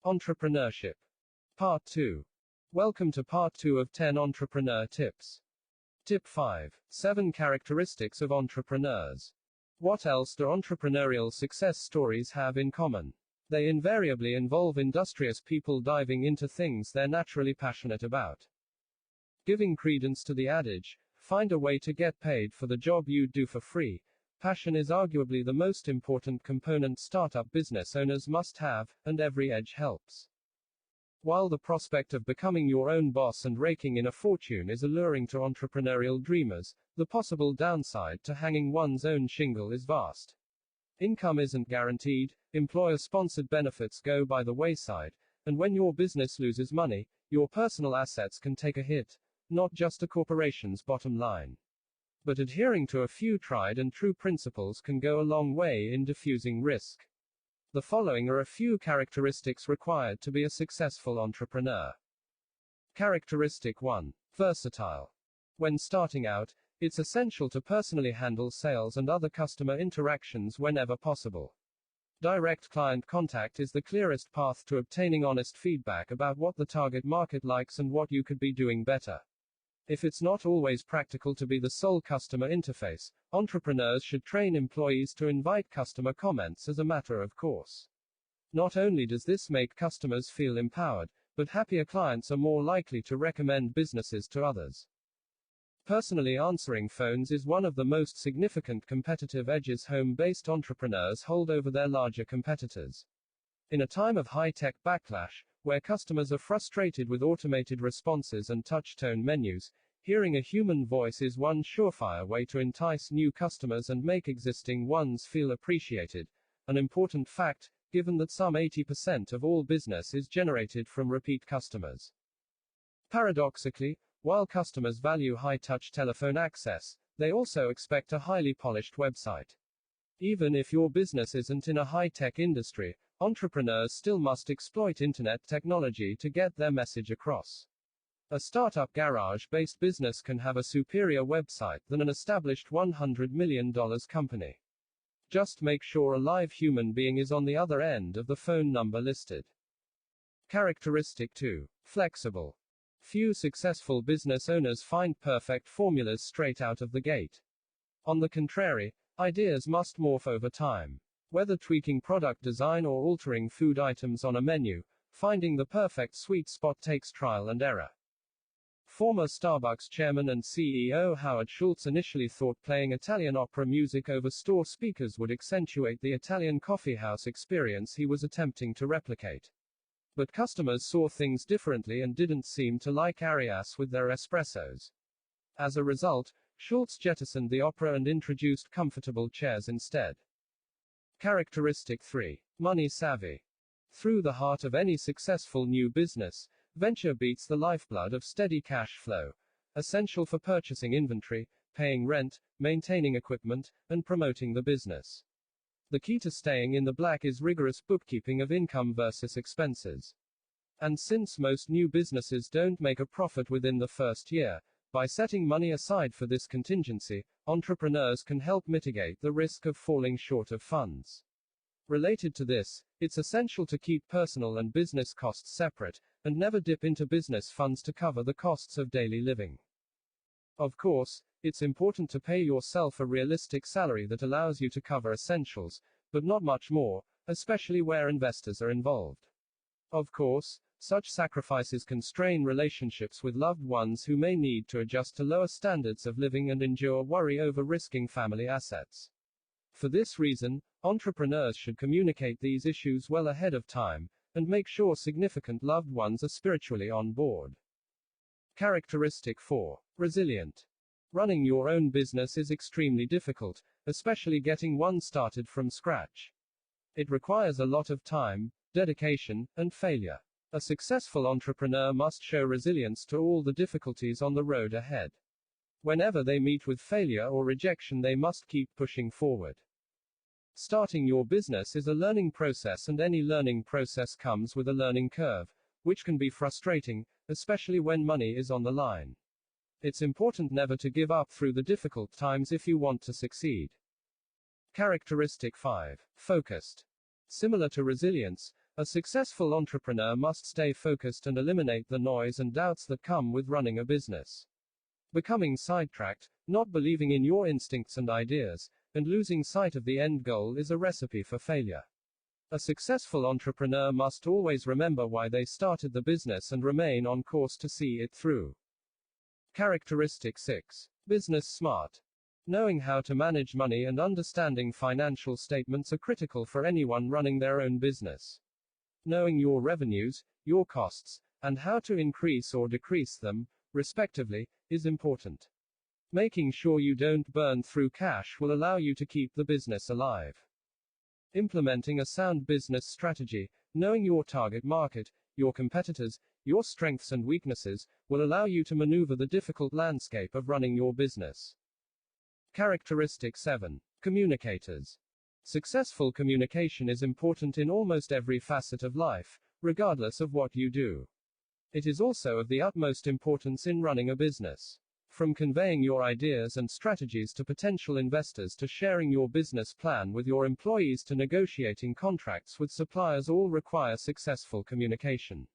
Entrepreneurship. Part 2. Welcome to Part 2 of 10 Entrepreneur Tips. Tip 5. 7 Characteristics of Entrepreneurs. What else do entrepreneurial success stories have in common? They invariably involve industrious people diving into things they're naturally passionate about. Giving credence to the adage, find a way to get paid for the job you'd do for free, passion is arguably the most important component startup business owners must have, and every edge helps. While the prospect of becoming your own boss and raking in a fortune is alluring to entrepreneurial dreamers, the possible downside to hanging one's own shingle is vast. Income isn't guaranteed, employer-sponsored benefits go by the wayside, and when your business loses money, your personal assets can take a hit, not just a corporation's bottom line. But adhering to a few tried and true principles can go a long way in diffusing risk. The following are a few characteristics required to be a successful entrepreneur. Characteristic 1. Versatile. When starting out, it's essential to personally handle sales and other customer interactions whenever possible. Direct client contact is the clearest path to obtaining honest feedback about what the target market likes and what you could be doing better. If it's not always practical to be the sole customer interface, entrepreneurs should train employees to invite customer comments as a matter of course. Not only does this make customers feel empowered, but happier clients are more likely to recommend businesses to others. Personally answering phones is one of the most significant competitive edges home-based entrepreneurs hold over their larger competitors. In a time of high-tech backlash, where customers are frustrated with automated responses and touch-tone menus, hearing a human voice is one surefire way to entice new customers and make existing ones feel appreciated. An important fact, given that some 80% of all business is generated from repeat customers. Paradoxically, while customers value high-touch telephone access, they also expect a highly polished website. Even if your business isn't in a high-tech industry, entrepreneurs still must exploit internet technology to get their message across. A startup garage-based business can have a superior website than an established $100 million company. Just make sure a live human being is on the other end of the phone number listed. Characteristic 2. Flexible. Few successful business owners find perfect formulas straight out of the gate. On the contrary, ideas must morph over time. Whether tweaking product design or altering food items on a menu, finding the perfect sweet spot takes trial and error. Former Starbucks chairman and CEO Howard Schultz initially thought playing Italian opera music over store speakers would accentuate the Italian coffeehouse experience he was attempting to replicate. But customers saw things differently and didn't seem to like Arias with their espressos. As a result, Schultz jettisoned the opera and introduced comfortable chairs instead. Characteristic 3. Money savvy. Through the heart of any successful new business, venture beats the lifeblood of steady cash flow, essential for purchasing inventory, paying rent, maintaining equipment, and promoting the business. The key to staying in the black is rigorous bookkeeping of income versus expenses. And since most new businesses don't make a profit within the first year, by setting money aside for this contingency, entrepreneurs can help mitigate the risk of falling short of funds. Related to this, it's essential to keep personal and business costs separate, and never dip into business funds to cover the costs of daily living. Of course, it's important to pay yourself a realistic salary that allows you to cover essentials, but not much more, especially where investors are involved. Of course, such sacrifices can strain relationships with loved ones who may need to adjust to lower standards of living and endure worry over risking family assets. For this reason, entrepreneurs should communicate these issues well ahead of time, and make sure significant loved ones are spiritually on board. Characteristic 4. Resilient. Running your own business is extremely difficult, especially getting one started from scratch. It requires a lot of time, dedication, and failure. A successful entrepreneur must show resilience to all the difficulties on the road ahead. Whenever they meet with failure or rejection, they must keep pushing forward. Starting your business is a learning process, and any learning process comes with a learning curve, which can be frustrating, especially when money is on the line. It's important never to give up through the difficult times if you want to succeed. Characteristic 5. Focused. Similar to resilience, A successful entrepreneur must stay focused and eliminate the noise and doubts that come with running a business. Becoming sidetracked, not believing in your instincts and ideas, and losing sight of the end goal is a recipe for failure. A successful entrepreneur must always remember why they started the business and remain on course to see it through. Characteristic 6. Business smart. Knowing how to manage money and understanding financial statements are critical for anyone running their own business. Knowing your revenues, your costs, and how to increase or decrease them, respectively, is important. Making sure you don't burn through cash will allow you to keep the business alive. Implementing a sound business strategy, knowing your target market, your competitors, your strengths and weaknesses, will allow you to maneuver the difficult landscape of running your business. Characteristic 7. Communicators. Successful communication is important in almost every facet of life, regardless of what you do. It is also of the utmost importance in running a business. From conveying your ideas and strategies to potential investors to sharing your business plan with your employees to negotiating contracts with suppliers, all require successful communication.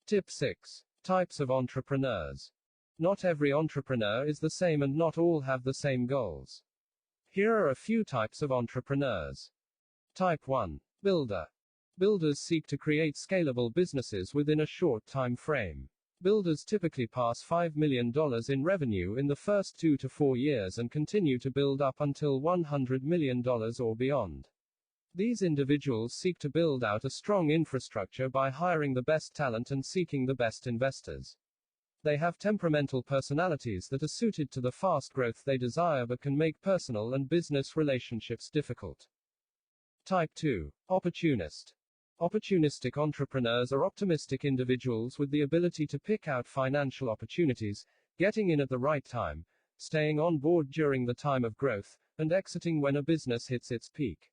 Tip 6. Types of entrepreneurs. Not every entrepreneur is the same and not all have the same goals. Here are a few types of entrepreneurs. Type 1. Builder. Builders seek to create scalable businesses within a short time frame. Builders typically pass $5 million in revenue in the first 2 to 4 years and continue to build up until $100 million or beyond. These individuals seek to build out a strong infrastructure by hiring the best talent and seeking the best investors. They have temperamental personalities that are suited to the fast growth they desire but can make personal and business relationships difficult. Type 2. Opportunist. Opportunistic entrepreneurs are optimistic individuals with the ability to pick out financial opportunities, getting in at the right time, staying on board during the time of growth, and exiting when a business hits its peak.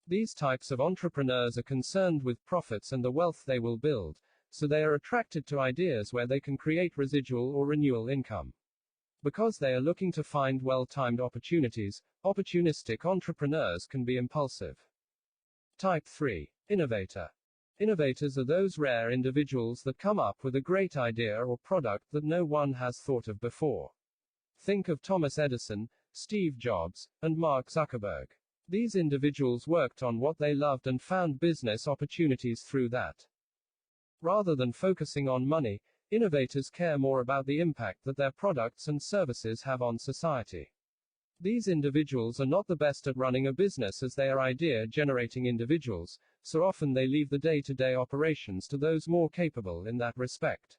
These types of entrepreneurs are concerned with profits and the wealth they will build, so they are attracted to ideas where they can create residual or renewal income. Because they are looking to find well-timed opportunities, opportunistic entrepreneurs can be impulsive. Type 3. Innovator. Innovators are those rare individuals that come up with a great idea or product that no one has thought of before. Think of Thomas Edison, Steve Jobs, and Mark Zuckerberg. These individuals worked on what they loved and found business opportunities through that. Rather than focusing on money, innovators care more about the impact that their products and services have on society. These individuals are not the best at running a business as they are idea-generating individuals, so often they leave the day-to-day operations to those more capable in that respect.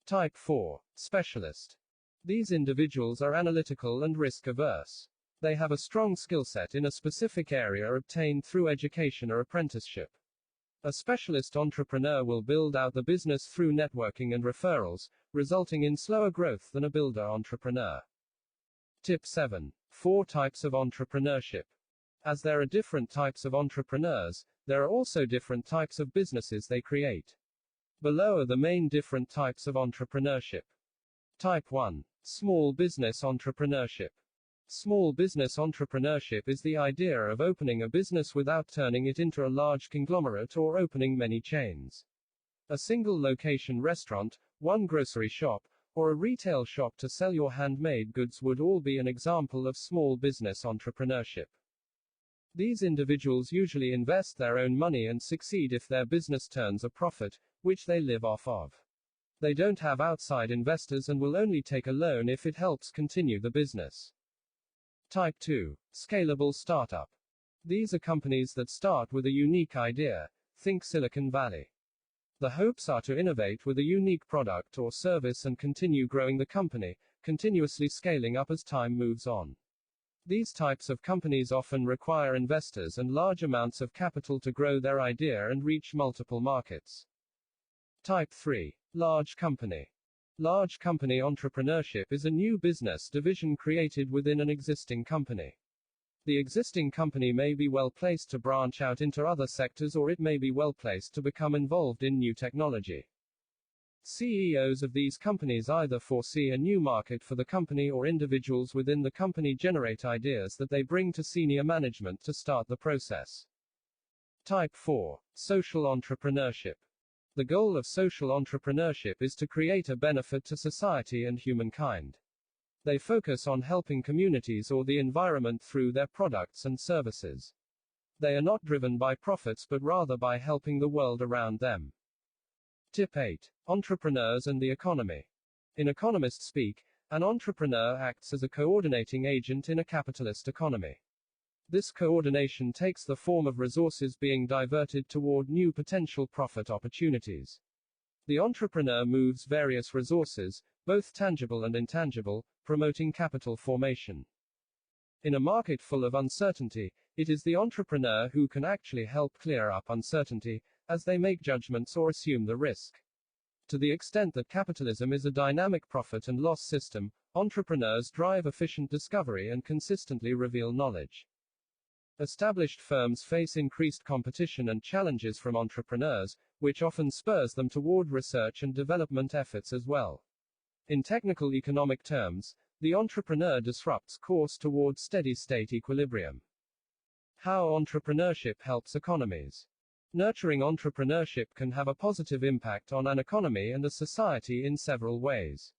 Type 4. Specialist. These individuals are analytical and risk-averse. They have a strong skill set in a specific area obtained through education or apprenticeship. A specialist entrepreneur will build out the business through networking and referrals, resulting in slower growth than a builder entrepreneur. Tip 7. 4 types of entrepreneurship. As there are different types of entrepreneurs, there are also different types of businesses they create. Below are the main different types of entrepreneurship. Type 1. Small business entrepreneurship. Small business entrepreneurship is the idea of opening a business without turning it into a large conglomerate or opening many chains. A single location restaurant, one grocery shop, or a retail shop to sell your handmade goods would all be an example of small business entrepreneurship. These individuals usually invest their own money and succeed if their business turns a profit, which they live off of. They don't have outside investors and will only take a loan if it helps continue the business. Type 2. Scalable startup. These are companies that start with a unique idea. Think Silicon Valley. The hopes are to innovate with a unique product or service and continue growing the company, continuously scaling up as time moves on. These types of companies often require investors and large amounts of capital to grow their idea and reach multiple markets. Type 3. Large company. Large company entrepreneurship is a new business division created within an existing company. The existing company may be well placed to branch out into other sectors, or it may be well placed to become involved in new technology. CEOs of these companies either foresee a new market for the company, or individuals within the company generate ideas that they bring to senior management to start the process. Type 4. Social entrepreneurship. The goal of social entrepreneurship is to create a benefit to society and humankind. They focus on helping communities or the environment through their products and services. They are not driven by profits but rather by helping the world around them. Tip 8. Entrepreneurs and the economy. In economist speak, an entrepreneur acts as a coordinating agent in a capitalist economy. This coordination takes the form of resources being diverted toward new potential profit opportunities. The entrepreneur moves various resources, both tangible and intangible, promoting capital formation. In a market full of uncertainty, it is the entrepreneur who can actually help clear up uncertainty, as they make judgments or assume the risk. To the extent that capitalism is a dynamic profit and loss system, entrepreneurs drive efficient discovery and consistently reveal knowledge. Established firms face increased competition and challenges from entrepreneurs, which often spurs them toward research and development efforts as well. In technical economic terms, the entrepreneur disrupts course toward steady-state equilibrium. How entrepreneurship helps economies. Nurturing entrepreneurship can have a positive impact on an economy and a society in several ways.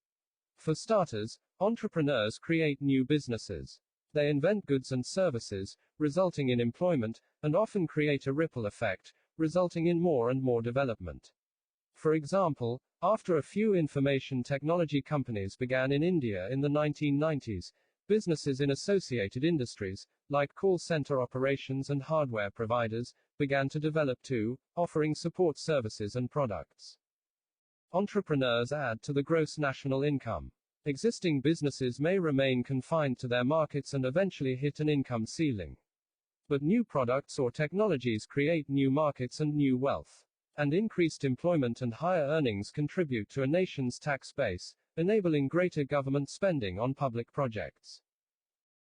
For starters, entrepreneurs create new businesses. They invent goods and services, resulting in employment, and often create a ripple effect, resulting in more and more development. For example, after a few information technology companies began in India in the 1990s, businesses in associated industries, like call center operations and hardware providers, began to develop too, offering support services and products. Entrepreneurs add to the gross national income. Existing businesses may remain confined to their markets and eventually hit an income ceiling. But new products or technologies create new markets and new wealth. And increased employment and higher earnings contribute to a nation's tax base, enabling greater government spending on public projects.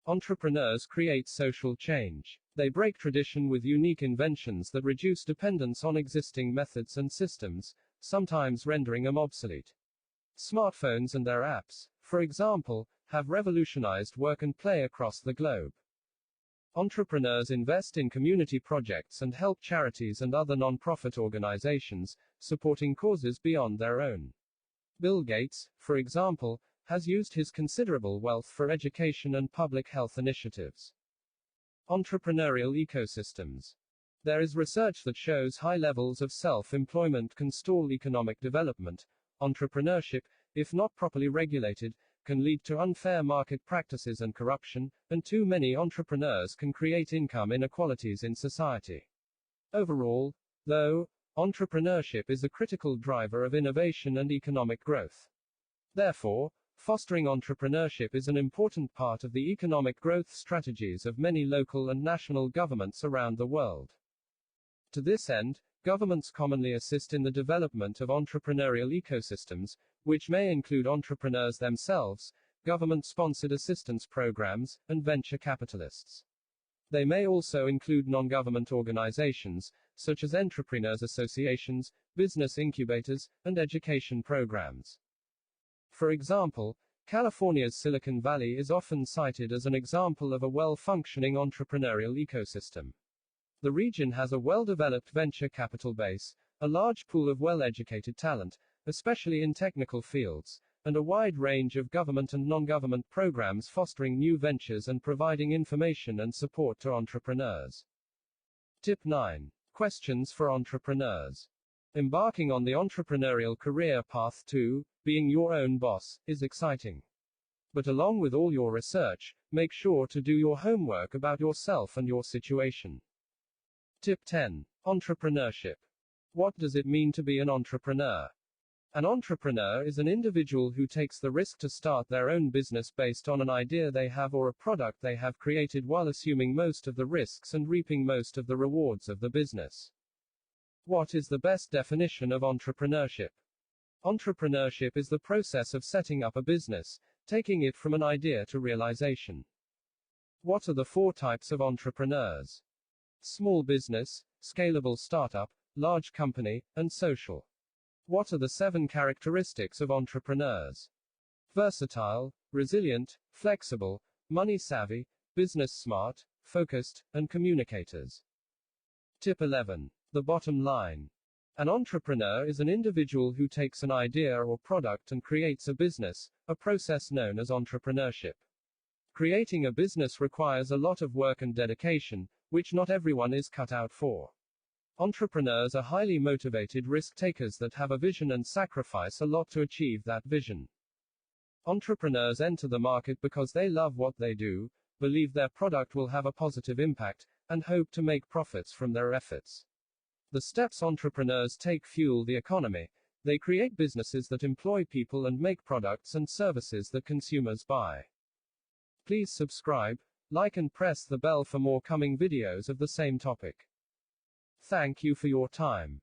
Entrepreneurs create social change. They break tradition with unique inventions that reduce dependence on existing methods and systems, sometimes rendering them obsolete. Smartphones and their apps, for example, have revolutionized work and play across the globe. Entrepreneurs invest in community projects and help charities and other non-profit organizations, supporting causes beyond their own. Bill Gates, for example, has used his considerable wealth for education and public health initiatives. Entrepreneurial ecosystems. There is research that shows high levels of self-employment can stall economic development. Entrepreneurship, if not properly regulated, can lead to unfair market practices and corruption, and too many entrepreneurs can create income inequalities in society. Overall, though, entrepreneurship is a critical driver of innovation and economic growth. Therefore, fostering entrepreneurship is an important part of the economic growth strategies of many local and national governments around the world. To this end, governments commonly assist in the development of entrepreneurial ecosystems, which may include entrepreneurs themselves, government-sponsored assistance programs, and venture capitalists. They may also include non-government organizations, such as entrepreneurs associations, business incubators, and education programs. For example, California's Silicon Valley is often cited as an example of a well-functioning entrepreneurial ecosystem. The region has a well-developed venture capital base, a large pool of well-educated talent, especially in technical fields, and a wide range of government and non-government programs fostering new ventures and providing information and support to entrepreneurs. Tip 9. Questions for entrepreneurs. Embarking on the entrepreneurial career path to being your own boss is exciting. But along with all your research, make sure to do your homework about yourself and your situation. Tip 10. Entrepreneurship. What does it mean to be an entrepreneur? An entrepreneur is an individual who takes the risk to start their own business based on an idea they have or a product they have created while assuming most of the risks and reaping most of the rewards of the business. What is the best definition of entrepreneurship? Entrepreneurship is the process of setting up a business, taking it from an idea to realization. What are the 4 types of entrepreneurs? Small business, scalable startup, large company, and social. What are the 7 characteristics of entrepreneurs? Versatile, resilient, flexible, money savvy, business smart, focused, and communicators. Tip 11. The bottom line. An entrepreneur is an individual who takes an idea or product and creates a business, a process known as entrepreneurship. Creating a business requires a lot of work and dedication, which not everyone is cut out for. Entrepreneurs are highly motivated risk takers that have a vision and sacrifice a lot to achieve that vision. Entrepreneurs enter the market because they love what they do, believe their product will have a positive impact, and hope to make profits from their efforts. The steps entrepreneurs take fuel the economy. They create businesses that employ people and make products and services that consumers buy. Please subscribe, like and press the bell for more coming videos of the same topic. Thank you for your time.